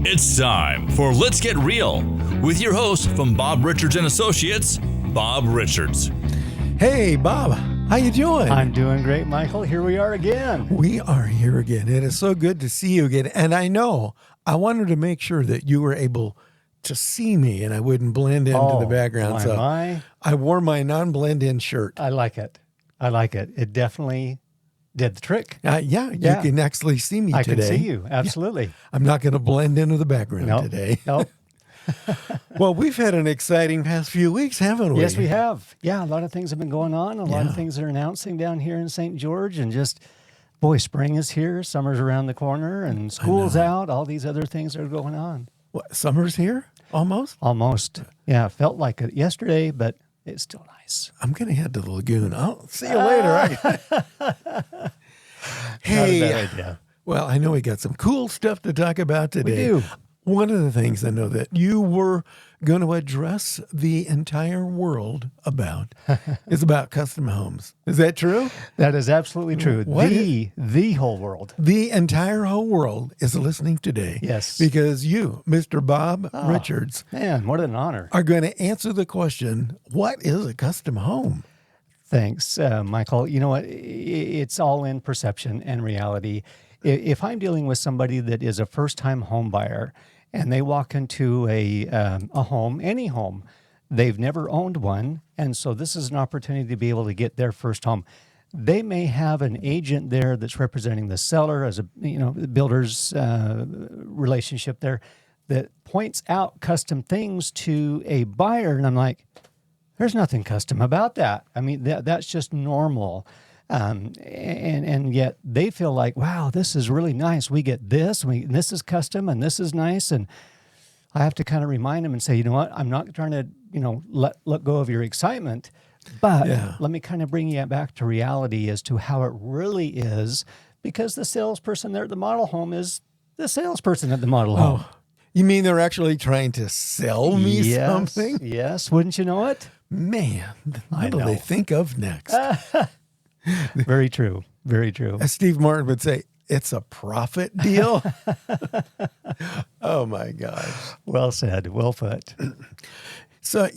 It's time for Let's Get Real with your host from Bob Richards and Associates, Bob Richards. Hey, Bob, how you doing? I'm doing great, Michael. Here we are again. We are here again. It is so good to see you again. And I know I wanted to make sure that you were able to see me and I wouldn't blend into the background. I wore my non-blend-in shirt. I like it. It definitely did the trick. You can actually see me today. I can see you, absolutely. Yeah. I'm not going to blend into the background today. Nope. Well, we've had an exciting past few weeks, haven't we? Yes, we have. Yeah, a lot of things have been going on. A lot of things are announcing down here in St. George. And just, boy, spring is here. Summer's around the corner. And school's out. All these other things are going on. What, summer's here? Almost? Almost. Yeah, felt like it yesterday, but it's still nice. I'm going to head to the lagoon. I'll see you later. Hey. Not a bad idea. Well, I know we got some cool stuff to talk about today. We do. One of the things I know that you were going to address the entire world about is about custom homes. Is that true? That is absolutely true. The whole world. The entire whole world is listening today. Yes. Because you, Mr. Bob Richards, man, what an honor, are going to answer the question, what is a custom home? Thanks, Michael. You know what? It's all in perception and reality. If I'm dealing with somebody that is a first-time home buyer and they walk into a home, any home, they've never owned one, and so this is an opportunity to be able to get their first home. They may have an agent there that's representing the seller as a the builder's relationship there that points out custom things to a buyer, and I'm like, there's nothing custom about that. I mean, that's just normal. And yet they feel like, wow, this is really nice. We get this, and this is custom, and this is nice. And I have to kind of remind them and say, you know what, I'm not trying to, let go of your excitement, but let me kind of bring you back to reality as to how it really is, because the salesperson there at the model home is the salesperson at the model home. You mean they're actually trying to sell me something? Yes, wouldn't you know it? Man, what do they think of next? Very true. Very true. As Steve Martin would say, it's a profit deal. Oh, my gosh. Well said. Well put. So,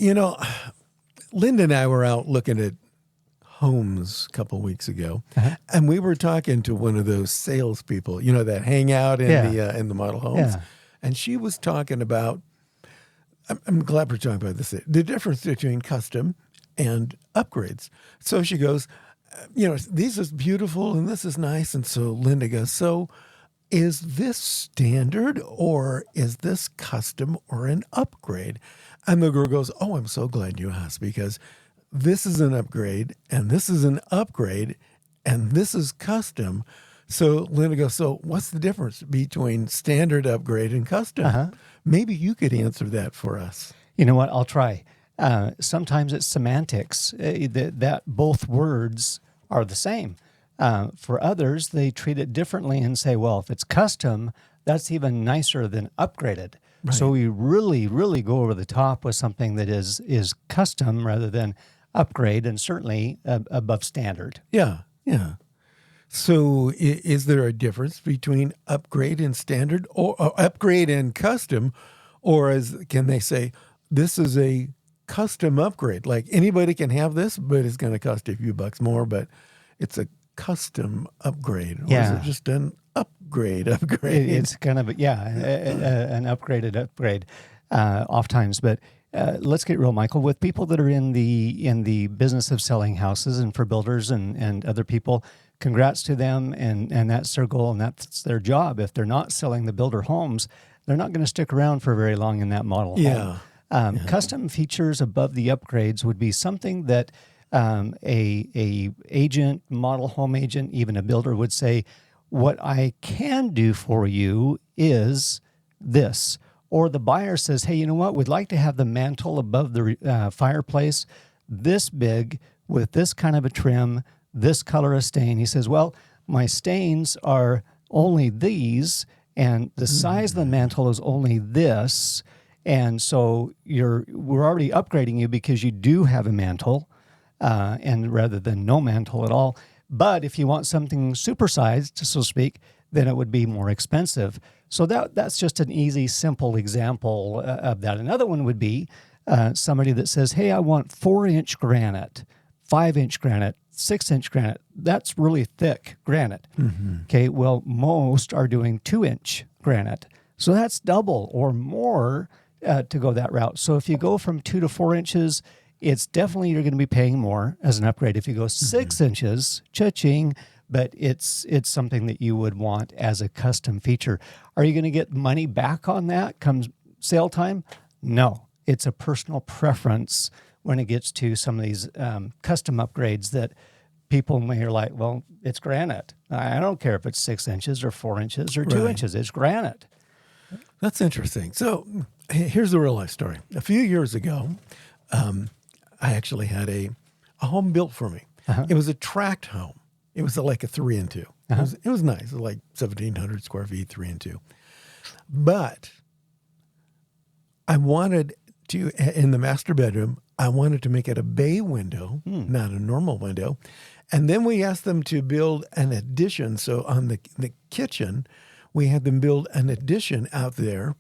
Linda and I were out looking at homes a couple weeks ago, and we were talking to one of those salespeople, that hang out in the model homes. Yeah. And she was talking about, I'm glad we're talking about this, the difference between custom and upgrades. So she goes, these is beautiful and this is nice. And so Linda goes, so is this standard or is this custom or an upgrade? And the girl goes, oh, I'm so glad you asked, because this is an upgrade and this is an upgrade and this is custom. So Linda goes, so what's the difference between standard, upgrade, and custom? Maybe you could answer that for us. You know what? I'll try. Sometimes it's semantics, that both words are the same. For others, they treat it differently and say, well, if it's custom, that's even nicer than upgraded. Right. So we really, really go over the top with something that is custom rather than upgrade, and certainly above standard. Yeah. So is there a difference between upgrade and standard, or upgrade and custom, or can they say this is a custom upgrade? Like anybody can have this, but it's going to cost you a few bucks more, but it's a custom upgrade. Or is it just an upgrade? It's kind of, an upgraded upgrade oftentimes. But let's get real, Michael. With people that are in the business of selling houses, and for builders and other people, congrats to them, and that's their goal and that's their job. If they're not selling the builder homes, they're not going to stick around for very long in that model home. Custom features above the upgrades would be something that a agent, model home agent, even a builder would say, what I can do for you is this. Or the buyer says, hey, you know what? We'd like to have the mantle above the fireplace this big with this kind of a trim, this color of stain. He says, well, my stains are only these, and the size of the mantle is only this. And so we're already upgrading you because you do have a mantle, and rather than no mantle at all. But if you want something supersized, so to speak, then it would be more expensive. So that's just an easy, simple example of that. Another one would be somebody that says, hey, I want 4-inch granite, 5-inch granite, 6-inch granite. That's really thick granite. Okay, well, most are doing 2-inch granite. So that's double or more to go that route. So if you go from 2 to 4 inches, it's definitely you're going to be paying more as an upgrade. If you go 6 inches, cha-ching, but it's something that you would want as a custom feature. Are you going to get money back on that come sale time? No. It's a personal preference when it gets to some of these custom upgrades that people may are like, well, it's granite. I don't care if it's 6 inches or 4 inches or 2 inches. It's granite. That's interesting. So here's a real life story. A few years ago, I actually had a home built for me. It was a tract home. It was like a 3 and 2. It was nice. It was like 1,700 square feet, 3 and 2. But I wanted to, in the master bedroom, I wanted to make it a bay window, not a normal window. And then we asked them to build an addition. So on the kitchen, we had them build an addition out there,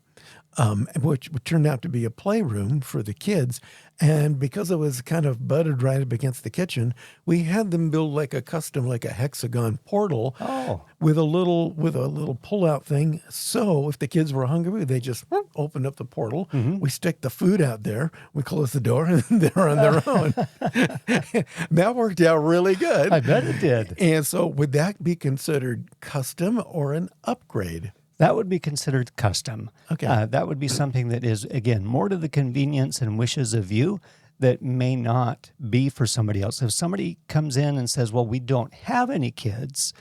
which turned out to be a playroom for the kids. And because it was kind of butted right up against the kitchen, we had them build like a custom, like a hexagon portal with a little pull-out thing. So if the kids were hungry, they just opened up the portal. We stick the food out there. We close the door, and they're on their own. That worked out really good. I bet it did. And so would that be considered custom or an upgrade? That would be considered custom. Okay. That would be something that is, again, more to the convenience and wishes of you that may not be for somebody else. If somebody comes in and says, well, we don't have any kids,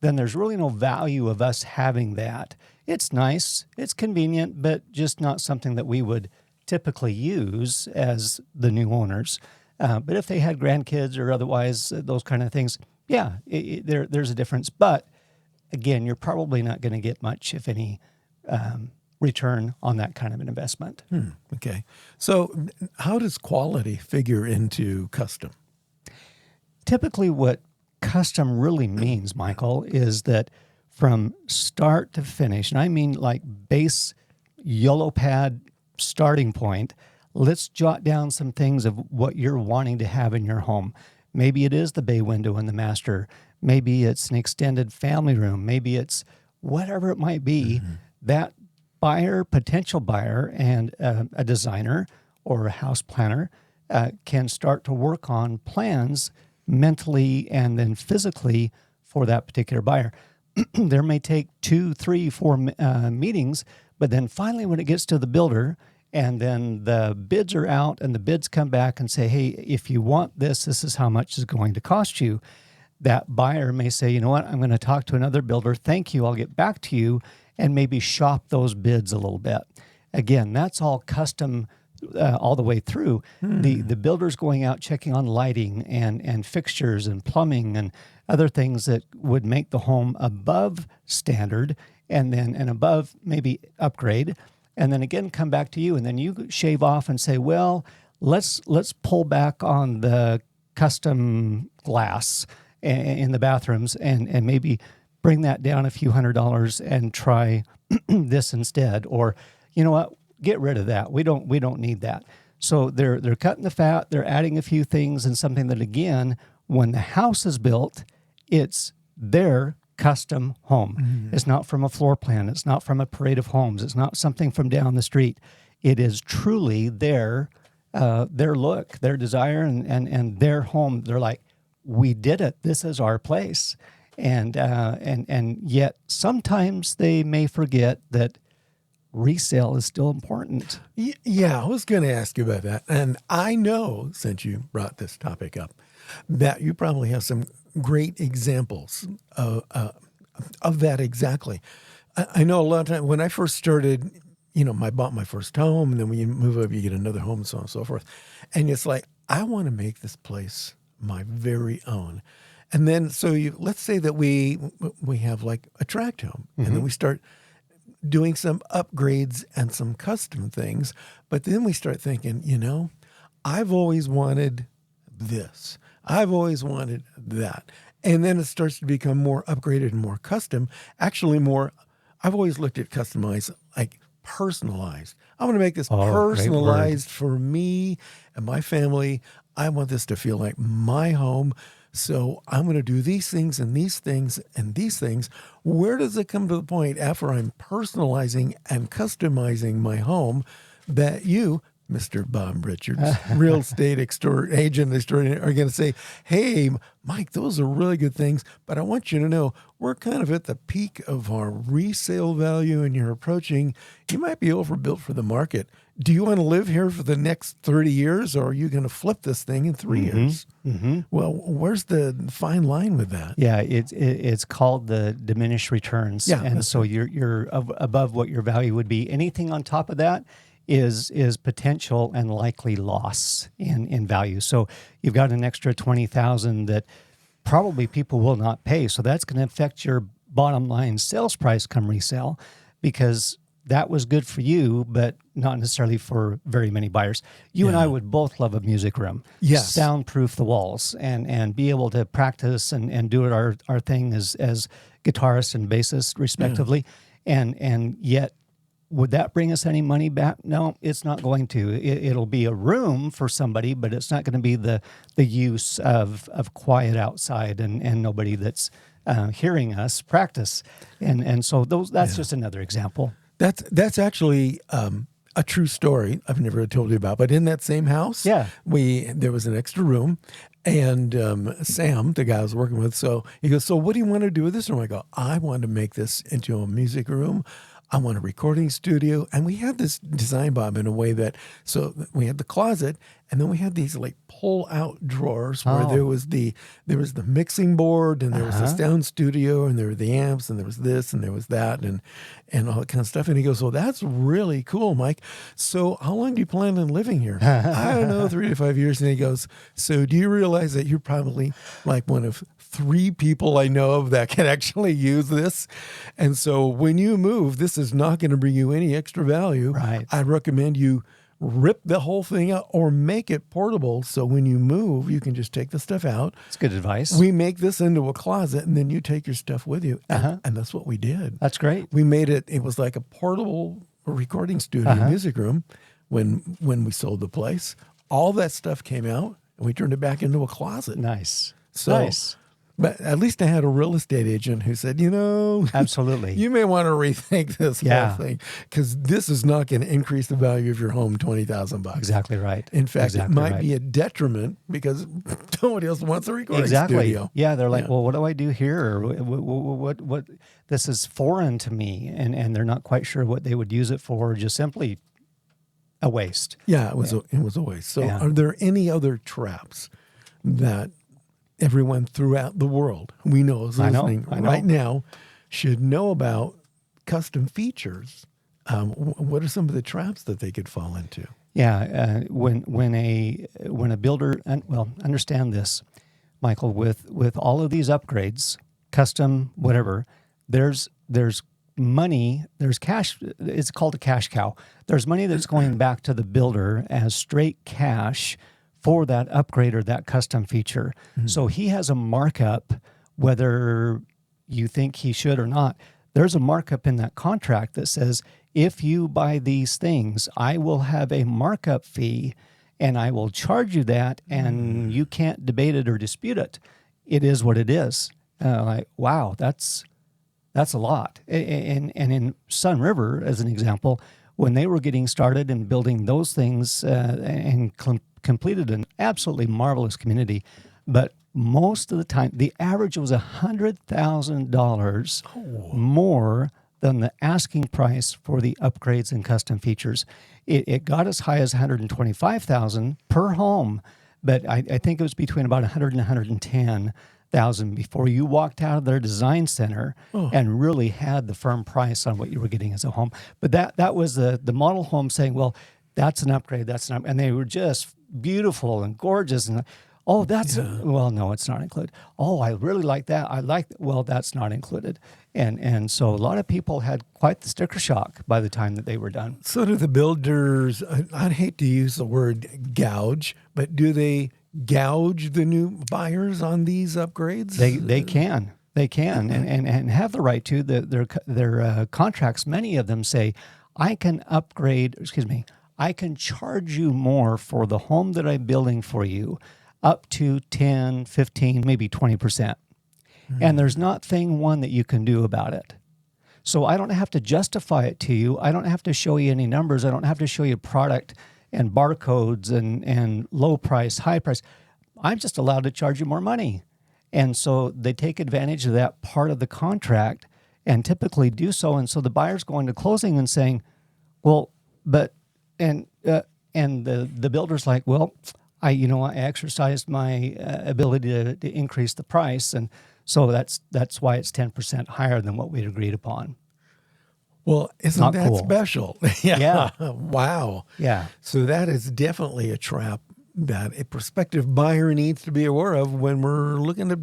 then there's really no value of us having that. It's nice, it's convenient, but just not something that we would typically use as the new owners. But if they had grandkids or otherwise, those kind of things, yeah, there's a difference. But again, you're probably not going to get much, if any, return on that kind of an investment. Okay. So how does quality figure into custom? Typically what custom really means, Michael, is that from start to finish, and I mean like base yellow pad starting point, let's jot down some things of what you're wanting to have in your home. Maybe it is the bay window in the master. Maybe it's an extended family room. Maybe it's whatever it might be. That buyer, potential buyer, and a designer or a house planner can start to work on plans mentally and then physically for that particular buyer. There may take 2, 3, 4 meetings, but then finally when it gets to the builder and then the bids are out and the bids come back and say, hey, if you want this, this is how much it's going to cost you. That buyer may say, you know what, I'm going to talk to another builder. Thank you. I'll get back to you, and maybe shop those bids a little bit. Again, that's all custom all the way through. The builder's going out checking on lighting and fixtures and plumbing and other things that would make the home above standard and above maybe upgrade, and then again come back to you, and then you shave off and say, well, let's pull back on the custom glass in the bathrooms and maybe bring that down a few $100s and try this instead. Or, you know what, get rid of that. We don't need that. So they're cutting the fat, they're adding a few things and something that, again, when the house is built, it's their custom home. It's not from a floor plan. It's not from a parade of homes. It's not something from down the street. It is truly their look, their desire, and their home. They're like, we did it. This is our place. And yet sometimes they may forget that resale is still important. Yeah, I was going to ask you about that. And I know, since you brought this topic up, that you probably have some great examples of that exactly. I know a lot of times when I first started, I bought my first home, and then when you move over, you get another home, and so on and so forth. And it's like, I want to make this place my very own. And then, so let's say that we have like a tract home, and then we start doing some upgrades and some custom things. But then we start thinking, I've always wanted this. I've always wanted that. And then it starts to become more upgraded and more custom. Actually, more, I've always looked at customized, like personalized. I want to make this Oh, great word. personalized for me and my family. I want this to feel like my home. So I'm going to do these things and these things and these things. Where does it come to the point after I'm personalizing and customizing my home that you, Mr. Bob Richards, real estate agent extraordinaire, are going to say, hey, Mike, those are really good things, but I want you to know we're kind of at the peak of our resale value and you're approaching, you might be overbuilt for the market. Do you want to live here for the next 30 years or are you going to flip this thing in 3 years? Mm-hmm. Well, where's the fine line with that? Yeah, it's called the diminished returns. Yeah, and so you're above what your value would be. Anything on top of that is potential and likely loss in value. So you've got an extra $20,000 that probably people will not pay. So that's going to affect your bottom line sales price come resale, because that was good for you, but not necessarily for very many buyers. You and I would both love a music room. Yes. Soundproof the walls and be able to practice and do it our thing as guitarists and bassists respectively. And yet, would that bring us any money back? No, it's not going to. It'll be a room for somebody, but it's not going to be the use of quiet outside and nobody that's hearing us practice. And so that's just another example. That's actually a true story I've never told you about. But in that same house, there was an extra room. And Sam, the guy I was working with, so he goes, so what do you want to do with this room? I go, I want to make this into a music room. I want a recording studio. And we had this design, Bob, in a way that, so we had the closet, and then we had these like pull out drawers where there was the mixing board, and there was the sound studio, and there were the amps, and there was this, and there was that, and all that kind of stuff. And he goes, well, that's really cool, Mike. So how long do you plan on living here? I don't know, 3 to 5 years. And he goes, so do you realize that you're probably like one of 3 people I know of that can actually use this? And so when you move, this is not going to bring you any extra value. Right. I recommend you rip the whole thing out or make it portable. So when you move, you can just take the stuff out. That's good advice. We make this into a closet and then you take your stuff with you. And that's what we did. That's great. We made it was like a portable recording studio music room when we sold the place. All that stuff came out and we turned it back into a closet. Nice. So, nice. But at least I had a real estate agent who said, absolutely, you may want to rethink this whole thing, because this is not going to increase the value of your home $20,000. Exactly right. In fact, it might be a detriment because nobody else wants a recording studio. Yeah, they're like, well, what do I do here? Or what? This is foreign to me, and they're not quite sure what they would use it for. Just simply a waste. Yeah, it was a waste. So, are there any other traps that everyone throughout the world we know is listening right now should know about custom features? What are some of the traps that they could fall into? Yeah, when a builder, understand this, Michael, with all of these upgrades, custom, whatever, there's money, there's cash. It's called a cash cow. There's money that's going back to the builder as straight cash for that upgrade or that custom feature. Mm-hmm. So he has a markup, whether you think he should or not. There's a markup in that contract that says, if you buy these things, I will have a markup fee and I will charge you that, and you can't debate it or dispute it. It is what it is. Like, wow, that's a lot. And in Sun River, as an example, when they were getting started and building those things and completed an absolutely marvelous community, but most of the time, the average was $100,000 more than the asking price for the upgrades and custom features. It got as high as $125,000 per home, but I think it was between about $100,000 and $110,000 before you walked out of their design center and really had the firm price on what you were getting as a home. But that was the model home saying, well, that's an upgrade, and they were just beautiful and gorgeous, and well, no, it's not included. Oh, I really like that. Well, that's not included. And so a lot of people had quite the sticker shock by the time that they were done. So do the builders, I'd hate to use the word gouge, but do they gouge the new buyers on these upgrades? They can. They can and have the right to. Their contracts, many of them say, I can charge you more for the home that I'm building for you, up to 10, 15, maybe 20%. And there's not thing one that you can do about it. So I don't have to justify it to you. I don't have to show you any numbers. I don't have to show you product and barcodes and low price, high price. I'm just allowed to charge you more money. And so they take advantage of that part of the contract and typically do so. And so the buyer's going to closing and saying, well, but, and the builder's like, well, I exercised my ability to increase the price. And so that's why it's 10% higher than what we'd agreed upon. Well, isn't Not that cool. special? Yeah. Wow. Yeah. So that is definitely a trap that a prospective buyer needs to be aware of when we're looking at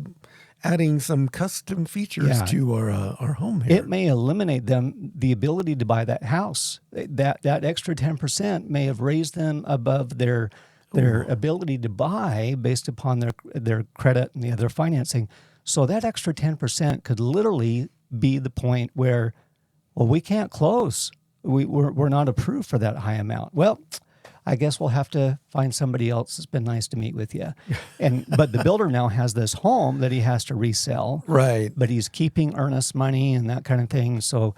adding some custom features to our home here. It may eliminate them the ability to buy that house. That extra 10% may have raised them above their ability to buy based upon their credit and the other financing. So that extra 10% could literally be the point where, well, we can't close. We're not approved for that high amount. Well, I guess we'll have to find somebody else. It's been nice to meet with you. But the builder now has this home that he has to resell. Right. But he's keeping earnest money and that kind of thing. So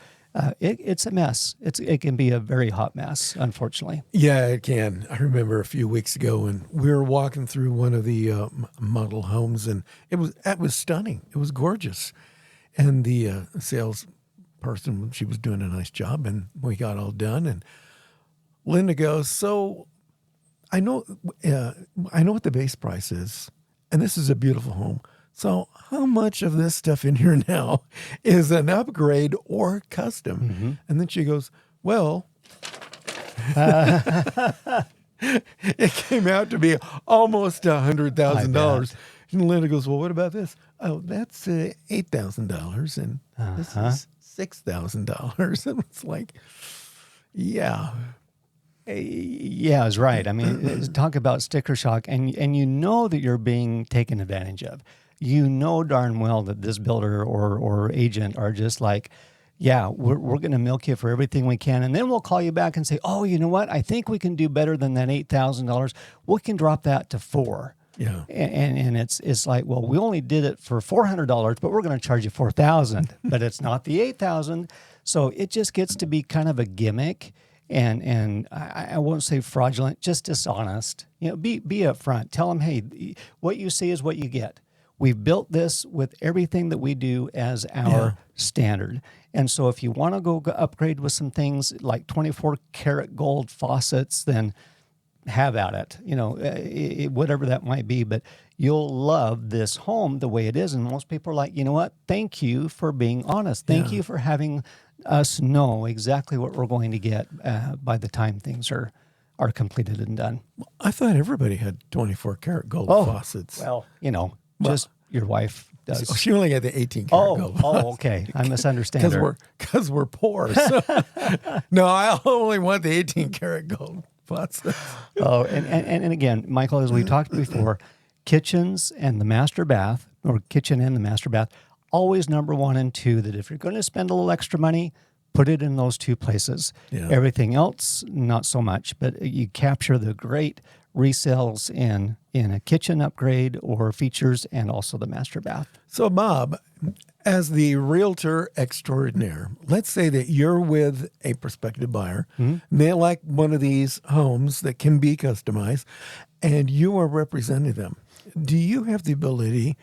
it's a mess. It can be a very hot mess, unfortunately. Yeah, it can. I remember a few weeks ago when we were walking through one of the model homes, and it was stunning. It was gorgeous. And the salesperson, she was doing a nice job, and we got all done, and Linda goes, so I know what the base price is, and this is a beautiful home. So how much of this stuff in here now is an upgrade or custom? Mm-hmm. And then she goes, well, it came out to be almost $100,000. And Linda goes, well, what about this? Oh, that's $8,000, and this is $6,000. And it's like, yeah. Yeah, it's right. I mean, talk about sticker shock, and you know that you're being taken advantage of. You know darn well that this builder or agent are just like, yeah, we're going to milk you for everything we can, and then we'll call you back and say, oh, you know what? I think we can do better than that $8,000. We can drop that to $4,000. Yeah, and it's like, well, we only did it for $400, but we're going to charge you $4,000, but it's not the $8,000. So it just gets to be kind of a gimmick. And I won't say fraudulent, just dishonest. Be upfront. Tell them, hey, what you see is what you get. We've built this with everything that we do as our standard. And so if you want to go upgrade with some things like 24 karat gold faucets, then have at it, whatever that might be. But you'll love this home the way it is. And most people are like, you know what? Thank you for being honest. Thank you for having us know exactly what we're going to get by the time things are completed and done. I thought everybody had 24 karat gold faucets. Well, just your wife does. She only had the 18 karat gold faucets. Oh, okay. I misunderstand her. Because we're poor. So. No, I only want the 18 karat gold faucets. Oh, and again, Michael, as we talked before, kitchens and the master bath, or kitchen and the master bath, always number 1 and 2, that if you're going to spend a little extra money, put it in those 2 places. Yeah. Everything else, not so much, but you capture the great resales in a kitchen upgrade or features and also the master bath. So, Bob, as the realtor extraordinaire, let's say that you're with a prospective buyer, and they like one of these homes that can be customized, and you are representing them. Do you have the ability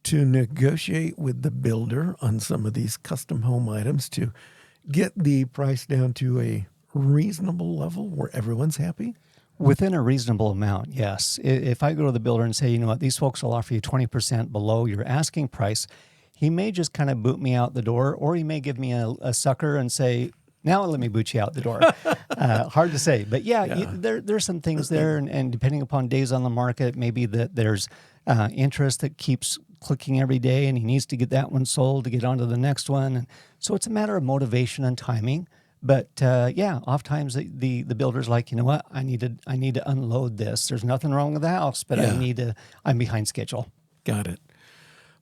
to negotiate with the builder on some of these custom home items to get the price down to a reasonable level where everyone's happy? Within a reasonable amount, yes. If I go to the builder and say, you know what, these folks will offer you 20% below your asking price, he may just kind of boot me out the door, or he may give me a sucker and say, now let me boot you out the door. Hard to say. But there's some things there, and depending upon days on the market, maybe that there's interest that keeps clicking every day, and he needs to get that one sold to get on to the next one. And so it's a matter of motivation and timing. But yeah, oftentimes the builder's like, you know what, I need to unload this. There's nothing wrong with the house, but I'm behind schedule. Got it.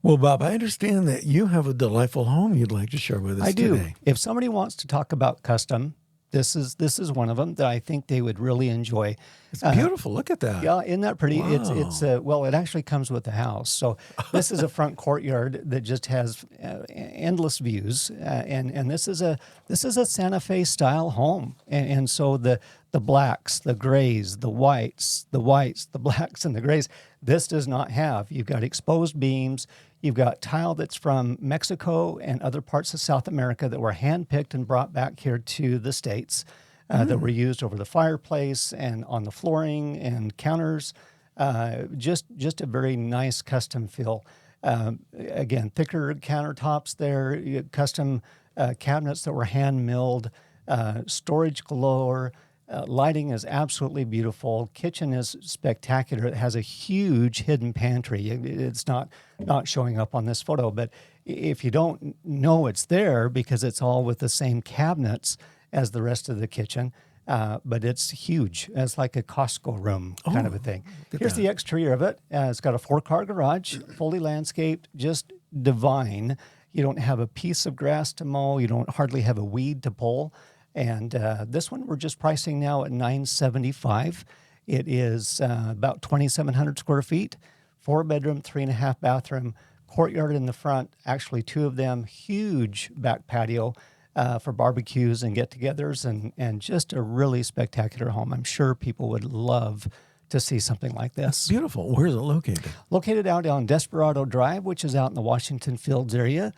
Well, Bob, I understand that you have a delightful home you'd like to share with us today. I do. If somebody wants to talk about custom, this is one of them that I think they would really enjoy. It's beautiful. Look at that. Yeah, isn't that pretty? Wow. It's well, it actually comes with the house. So this is a front courtyard that just has endless views, and this is a Santa Fe style home, and so the blacks, the grays, the whites, the blacks, and the grays. This does not have. You've got exposed beams. You've got tile that's from Mexico and other parts of South America that were handpicked and brought back here to the States that were used over the fireplace and on the flooring and counters. Just a very nice custom feel. Again, thicker countertops there, custom cabinets that were hand milled, storage galore. Lighting is absolutely beautiful. Kitchen is spectacular. It has a huge hidden pantry. It's not showing up on this photo, but if you don't know it's there because it's all with the same cabinets as the rest of the kitchen, but it's huge. It's like a Costco room kind of a thing. Here's the exterior of it. It's got a 4-car garage, fully landscaped, just divine. You don't have a piece of grass to mow. You don't hardly have a weed to pull. And this one we're just pricing now at $975. It is about 2,700 square feet, 4-bedroom, 3.5 bathroom, courtyard in the front, actually 2 of them, huge back patio for barbecues and get-togethers, and just a really spectacular home. I'm sure people would love to see something like this. Beautiful. Where is it located? Located out on Desperado Drive, which is out in the Washington Fields area,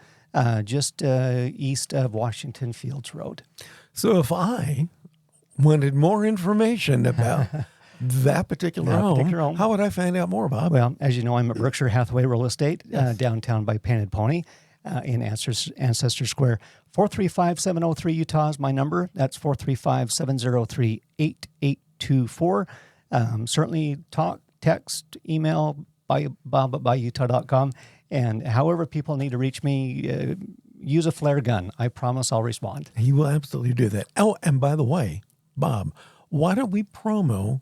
just east of Washington Fields Road. So if I wanted more information about that particular home, how would I find out more, Bob? Well, as you know, I'm at Berkshire Hathaway Real Estate, downtown by Painted Pony in Ancestor Square. 435-703 Utah is my number. That's 435-703-8824. Certainly talk, text, email, bob@buyutah.com. And however people need to reach me, use a flare gun. I promise I'll respond. He will absolutely do that. Oh, and by the way, Bob, why don't we promo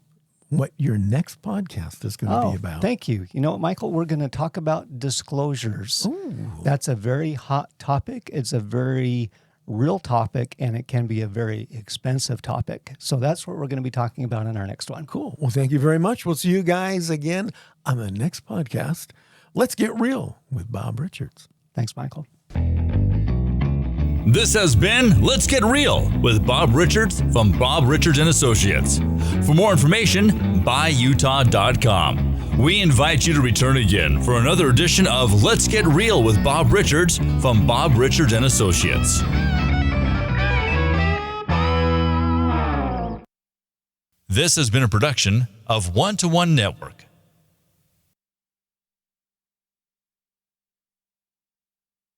what your next podcast is going to be about? Thank you. You know what, Michael? We're going to talk about disclosures. Ooh. That's a very hot topic. It's a very real topic, and it can be a very expensive topic. So that's what we're going to be talking about in our next one. Cool. Well, thank you very much. We'll see you guys again on the next podcast. Let's Get Real with Bob Richards. Thanks, Michael. This has been Let's Get Real with Bob Richards from Bob Richards & Associates. For more information, buyutah.com. We invite you to return again for another edition of Let's Get Real with Bob Richards from Bob Richards & Associates. This has been a production of 1-to-1 Network.